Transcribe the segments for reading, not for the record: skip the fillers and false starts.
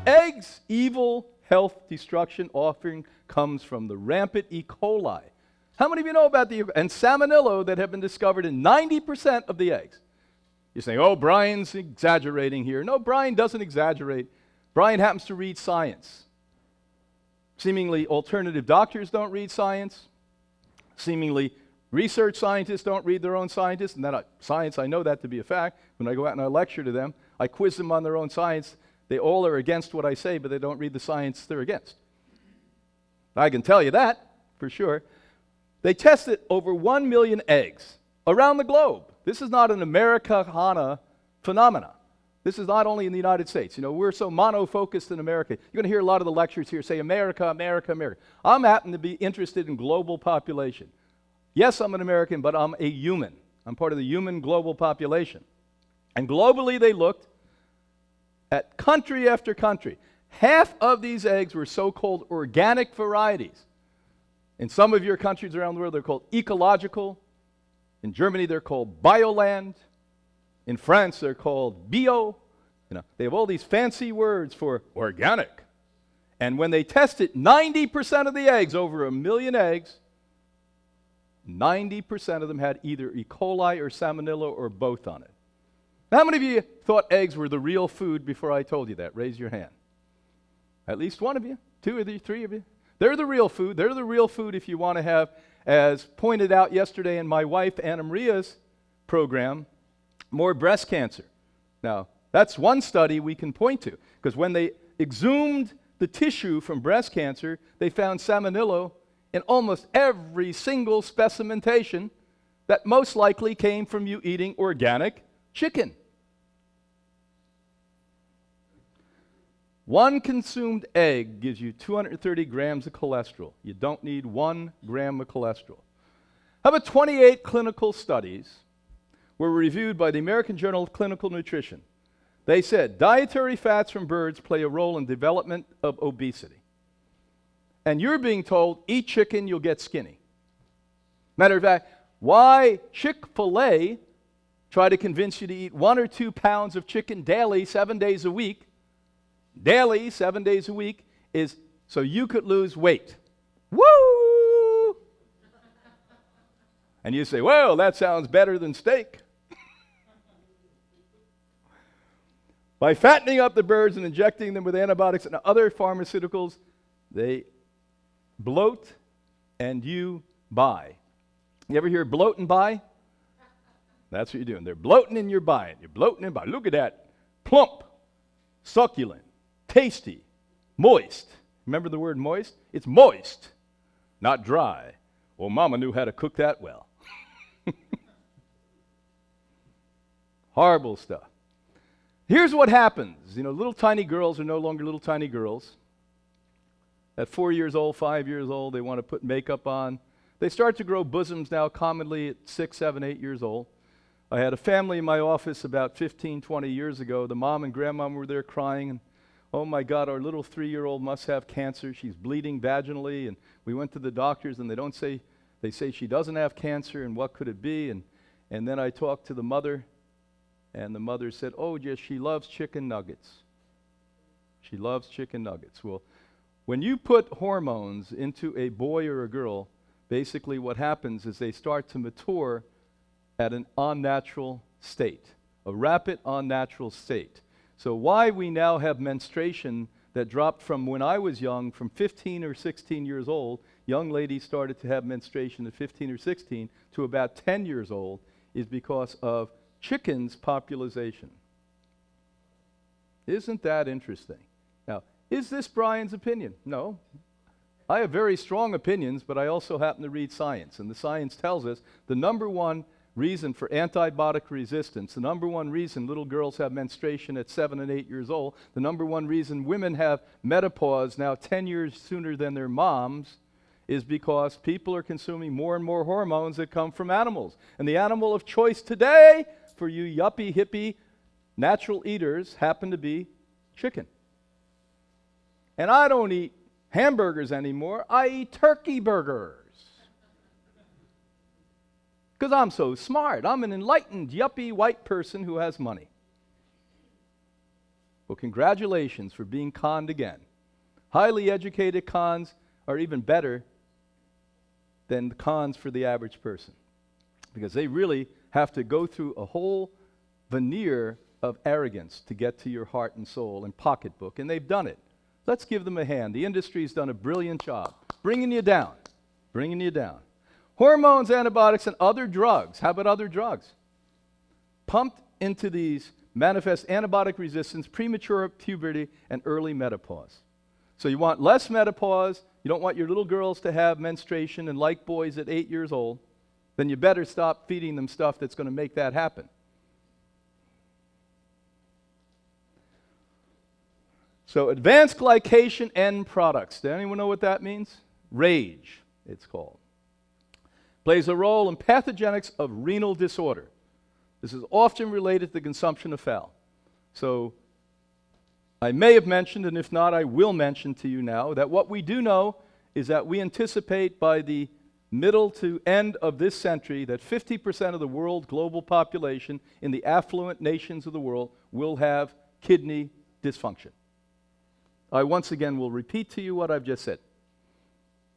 eggs, evil, health, destruction, offering comes from the rampant E. coli. How many of you know about the and salmonella that have been discovered in 90% of the eggs? You're saying, oh, Brian's exaggerating here. No, Brian doesn't exaggerate. Brian happens to read science. Seemingly alternative doctors don't read science. Seemingly research scientists don't read their own scientists. And science, I know that to be a fact. When I go out and I lecture to them, I quiz them on their own science. They all are against what I say, but they don't read the science they're against. I can tell you that for sure. They tested over 1 million eggs around the globe. This is not an Americana phenomena. This is not only in the United States. You know, we're so mono-focused in America. You're going to hear a lot of the lectures here say America, America, America. I'm happen to be interested in global population. Yes, I'm an American, but I'm a human. I'm part of the human global population. And globally they looked at country after country. Half of these eggs were so-called organic varieties. In some of your countries around the world, they're called ecological. In Germany, they're called bioland. In France, they're called bio. You know, they have all these fancy words for organic. And when they tested 90% of the eggs, over 1 million eggs, 90% of them had either E. coli or salmonella or both on it. How many of you thought eggs were the real food before I told you that? Raise your hand. At least one of you, 2 of you, 3 of you. They're the real food. They're the real food if you want to have, as pointed out yesterday in my wife Anna Maria's program, more breast cancer. Now, that's one study we can point to, because when they exhumed the tissue from breast cancer, they found salmonella in almost every single specimentation that most likely came from you eating organic chicken. 1 consumed egg gives you 230 grams of cholesterol. You don't need 1 gram of cholesterol. How about 28 clinical studies were reviewed by the American Journal of Clinical Nutrition? They said dietary fats from birds play a role in development of obesity. And you're being told, eat chicken, you'll get skinny. Matter of fact, why Chick-fil-A try to convince you to eat 1 or 2 pounds of chicken daily, 7 days a week, is so you could lose weight. Woo! And you say, well, that sounds better than steak. By fattening up the birds and injecting them with antibiotics and other pharmaceuticals, they bloat and you buy. You ever hear bloat and buy? That's what you're doing. They're bloating and you're buying. You're bloating and buying. Look at that. Plump, succulent, tasty, moist. Remember the word moist? It's moist, not dry. Well, Mama knew how to cook that well. Horrible stuff. Here's what happens. You know, little tiny girls are no longer little tiny girls. At 4 years old, 5 years old, they want to put makeup on. They start to grow bosoms now, commonly at 6, 7, 8 years old. I had a family in my office about 15, 20 years ago. The mom and grandmom were there crying. And, oh, my God, our little 3-year-old must have cancer. She's bleeding vaginally. And we went to the doctors, and they say she doesn't have cancer, and what could it be? And then I talked to the mother, and the mother said, oh, yes, she loves chicken nuggets. She loves chicken nuggets. Well, when you put hormones into a boy or a girl, basically what happens is they start to mature at an unnatural state, a rapid unnatural state. So why we now have menstruation that dropped from when I was young, from 15 or 16 years old, young ladies started to have menstruation at 15 or 16 to about 10 years old, is because of chickens' population. Isn't that interesting? Now, is this Brian's opinion? No. I have very strong opinions, but I also happen to read science, and the science tells us the number one reason for antibiotic resistance, the number one reason little girls have menstruation at 7 and 8 years old, the number one reason women have menopause now 10 years sooner than their moms, is because people are consuming more and more hormones that come from animals. And the animal of choice today for you yuppie, hippie, natural eaters happen to be chicken. And I don't eat hamburgers anymore. I eat turkey burgers. Because I'm so smart. I'm an enlightened, yuppie, white person who has money. Well, congratulations for being conned again. Highly educated cons are even better than the cons for the average person, because they really have to go through a whole veneer of arrogance to get to your heart and soul and pocketbook, and they've done it. Let's give them a hand. The industry's done a brilliant job bringing you down, bringing you down. Hormones, antibiotics, and other drugs. How about other drugs? Pumped into these manifest antibiotic resistance, premature puberty, and early menopause. So you want less menopause, you don't want your little girls to have menstruation and like boys at 8 years old, then you better stop feeding them stuff that's going to make that happen. So advanced glycation end products. Does anyone know what that means? RAGE, it's called. Plays a role in pathogenics of renal disorder. This is often related to the consumption of fowl. So I may have mentioned, and if not, I will mention to you now, that what we do know is that we anticipate by the middle to end of this century that 50% of the world global population in the affluent nations of the world will have kidney dysfunction. I once again will repeat to you what I've just said.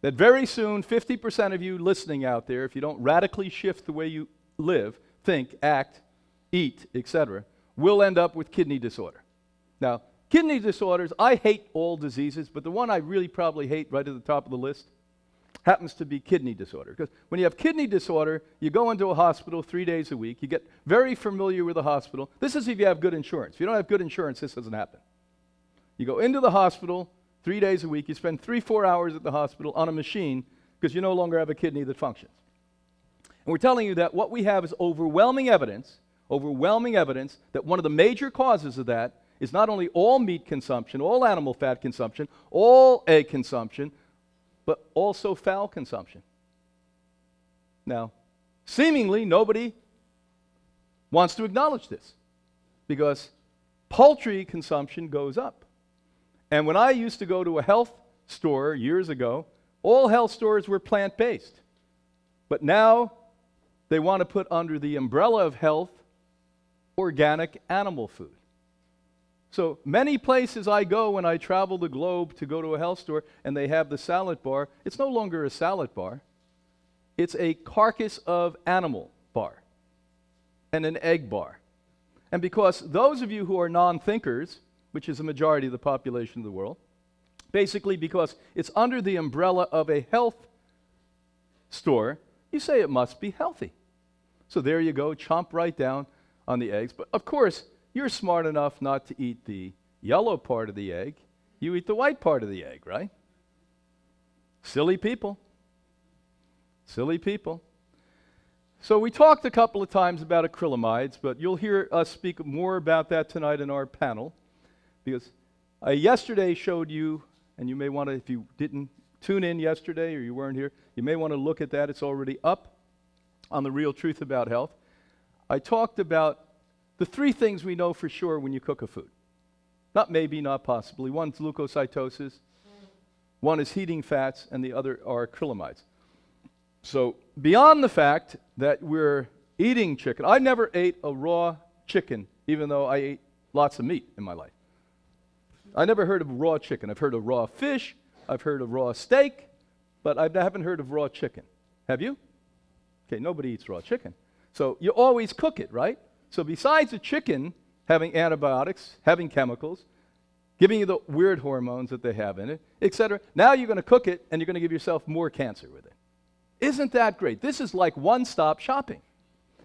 That very soon, 50% of you listening out there, if you don't radically shift the way you live, think, act, eat, etc., will end up with kidney disorder. Now, kidney disorders, I hate all diseases, but the one I really probably hate right at the top of the list happens to be kidney disorder. Because when you have kidney disorder, you go into a hospital 3 days a week, you get very familiar with the hospital. This is if you have good insurance. If you don't have good insurance, this doesn't happen. You go into the hospital 3 days a week, you spend 3-4 hours at the hospital on a machine because you no longer have a kidney that functions. And we're telling you that what we have is overwhelming evidence that one of the major causes of that is not only all meat consumption, all animal fat consumption, all egg consumption, but also fowl consumption. Now, seemingly nobody wants to acknowledge this because poultry consumption goes up. And when I used to go to a health store years ago, all health stores were plant-based. But now they want to put under the umbrella of health organic animal food. So many places I go when I travel the globe to go to a health store and they have the salad bar, it's no longer a salad bar. It's a carcass of animal bar and an egg bar. And because those of you who are non-thinkers, which is a majority of the population of the world, basically because it's under the umbrella of a health store, you say it must be healthy. So there you go, chomp right down on the eggs. But of course, you're smart enough not to eat the yellow part of the egg. You eat the white part of the egg, right? Silly people. Silly people. So we talked a couple of times about acrylamides, but you'll hear us speak more about that tonight in our panel. Because I yesterday showed you, and you may want to, if you didn't tune in yesterday or you weren't here, you may want to look at that. It's already up on The Real Truth About Health. I talked about the 3 things we know for sure when you cook a food. Not maybe, not possibly. One's leukocytosis, one is heating fats, and the other are acrylamides. So beyond the fact that we're eating chicken, I never ate a raw chicken, even though I ate lots of meat in my life. I never heard of raw chicken. I've heard of raw fish, I've heard of raw steak, but I haven't heard of raw chicken. Have you? Okay, nobody eats raw chicken. So you always cook it, right? So besides the chicken having antibiotics, having chemicals, giving you the weird hormones that they have in it, etc., now you're going to cook it and you're going to give yourself more cancer with it. Isn't that great? This is like one-stop shopping.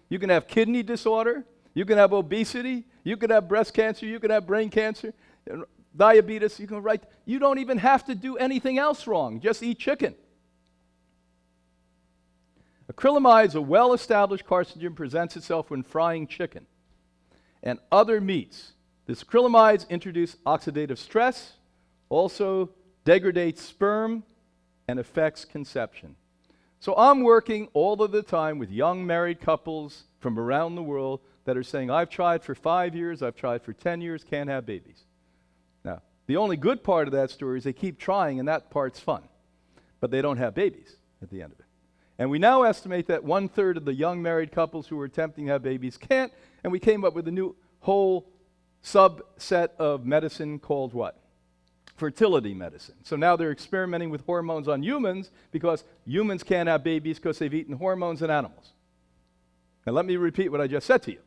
You can have kidney disorder, you can have obesity, you can have breast cancer, you can have brain cancer, diabetes, you don't even have to do anything else wrong. Just eat chicken. Acrylamide is a well-established carcinogen, presents itself when frying chicken and other meats. This acrylamides introduce oxidative stress, also degrades sperm, and affects conception. So I'm working all of the time with young married couples from around the world that are saying, I've tried for 5 years, I've tried for 10 years, can't have babies. Now, the only good part of that story is they keep trying, and that part's fun. But they don't have babies at the end of it. And we now estimate that 1/3 of the young married couples who are attempting to have babies can't, and we came up with a new whole subset of medicine called what? Fertility medicine. So now they're experimenting with hormones on humans because humans can't have babies because they've eaten hormones in animals. Now let me repeat what I just said to you.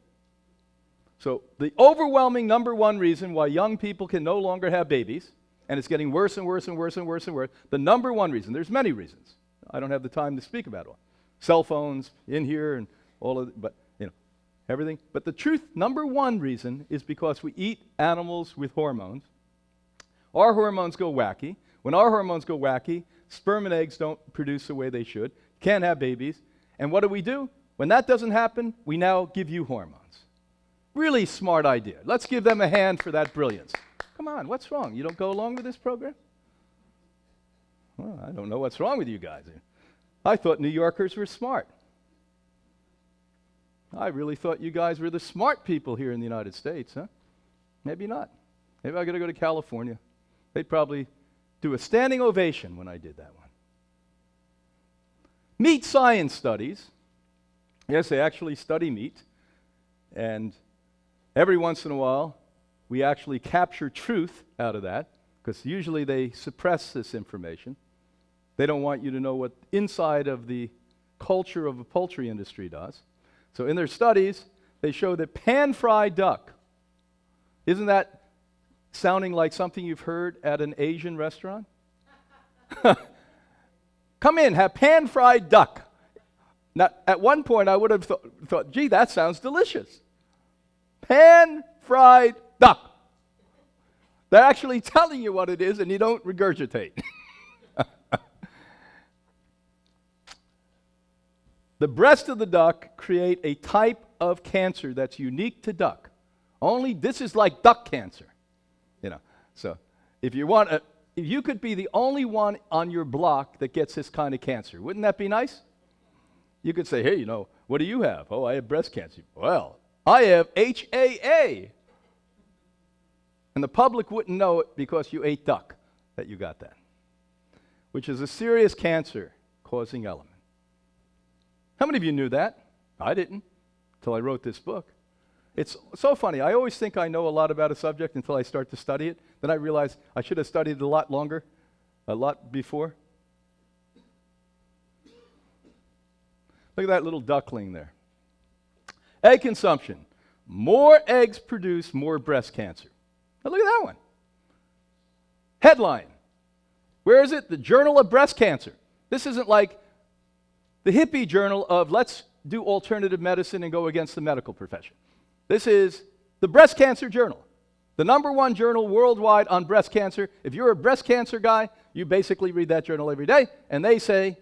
So the overwhelming number one reason why young people can no longer have babies, and it's getting worse and worse and worse and worse and worse, the number one reason, there's many reasons. I don't have the time to speak about it all. Cell phones in here and all of it, but everything. But the truth, number one reason is because we eat animals with hormones. Our hormones go wacky. When our hormones go wacky, sperm and eggs don't produce the way they should. Can't have babies. And what do? When that doesn't happen, we now give you hormones. Really smart idea. Let's give them a hand for that brilliance. Come on, what's wrong? You don't go along with this program? Well, I don't know what's wrong with you guys. I thought New Yorkers were smart. I really thought you guys were the smart people here in the United States, huh? Maybe not. Maybe I got to go to California. They'd probably do a standing ovation when I did that one. Meat science studies. Yes, they actually study meat. And every once in a while, we actually capture truth out of that, because usually they suppress this information. They don't want you to know what inside of the culture of the poultry industry does. So in their studies, they show that pan-fried duck, isn't that sounding like something you've heard at an Asian restaurant? Come in, have pan-fried duck. Now, at one point, I would have thought, gee, that sounds delicious. Pan-fried duck. They're actually telling you what it is, and you don't regurgitate. The breast of the duck create a type of cancer that's unique to duck. Only this is like duck cancer. So if you could be the only one on your block that gets this kind of cancer, wouldn't that be nice? You could say, hey, what do you have? Oh, I have breast cancer. Well, I have HAA. And the public wouldn't know it because you ate duck that you got that, which is a serious cancer-causing element. How many of you knew that? I didn't, until I wrote this book. It's so funny. I always think I know a lot about a subject until I start to study it. Then I realize I should have studied it a lot longer, a lot before. Look at that little duckling there. Egg consumption. More eggs produce more breast cancer. Now look at that one. Headline. Where is it? The Journal of Breast Cancer. This isn't like the hippie journal of let's do alternative medicine and go against the medical profession. This is the Breast Cancer Journal, the number one journal worldwide on breast cancer. If you're a breast cancer guy, you basically read that journal every day, and they say,